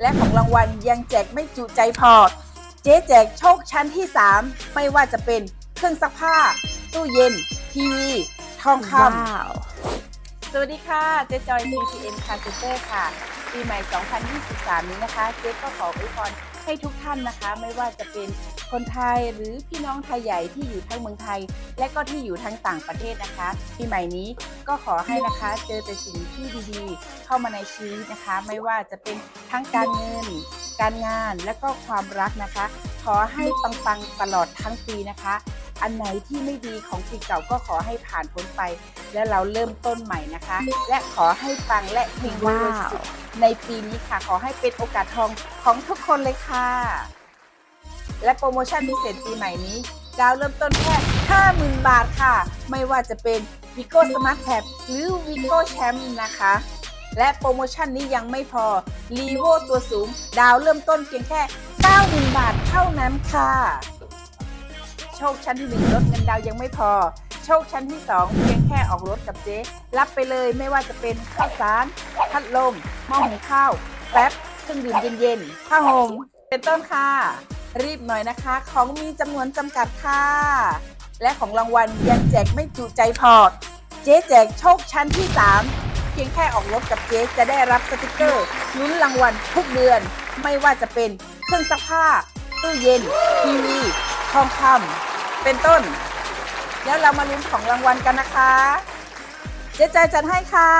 และของรางวัลยังแจกไม่จุใจพอเจ๊แจกโชคชั้นที่3ไม่ว่าจะเป็นเครื่องซักผ้าตู้เย็นทีวีทองคำสวัสดีค่ะเจ๊จอย CCM Car Center ค่ะปีใหม่ 2023 นี้นะคะเจ๊ก็ขออวยพรให้ทุกท่านนะคะไม่ว่าจะเป็นคนไทยหรือพี่น้องไทยใหญ่ที่อยู่ทั้งเมืองไทยและก็ที่อยู่ทั้งต่างประเทศนะคะปีใหม่นี้ก็ขอให้นะคะเจอแต่สิ่งที่ดีๆเข้ามาในชีวิตนะคะไม่ว่าจะเป็นทั้งการเงินการงานและก็ความรักนะคะขอให้ปังๆตลอดทั้งปีนะคะอันไหนที่ไม่ดีของปีเก่าก็ขอให้ผ่านพ้นไปและเราเริ่มต้นใหม่นะคะและขอให้ปังและเฮงรวยสุดในปีนี้ค่ะขอให้เป็นโอกาสทองของทุกคนเลยค่ะและโปรโมชั่นพิเศษปีใหม่นี้ดาวเริ่มต้นแค่ 50,000 บาทค่ะไม่ว่าจะเป็น Vigo Smart Tab หรือ Vigo Champ นะคะและโปรโมชั่นนี้ยังไม่พอ Levo ตัวสูงดาวเริ่มต้นเพียงแค่ 90,000 บาทเท่านั้นค่ะโชคชั้นที่1ลดเงินดาวยังไม่พอโชคชั้นที่2เพียงแค่ออกรถกับเจ๊รับไปเลยไม่ว่าจะเป็นข้าวสารพัดลมหม้อหุงข้าวแป๊บเครื่องดื่มเย็นๆผ้าห่มเป็นต้นค่ะรีบหน่อยนะคะของมีจำนวนจำกัดค่ะและของรางวัลยังแจกไม่จุใจพอเจ๊แจกโชคชั้นที่3เพียงแค่ออกรถกับเจ๊จะได้รับสติกเกอร์ลุ้นรางวัลทุกเดือนไม่ว่าจะเป็นเครื่องซักผ้าตู้เย็นทีวีทองคำเป็นต้นแล้วเรามาลุ้นของรางวัลกันนะคะเจ๊ใจจัดให้ค่ะ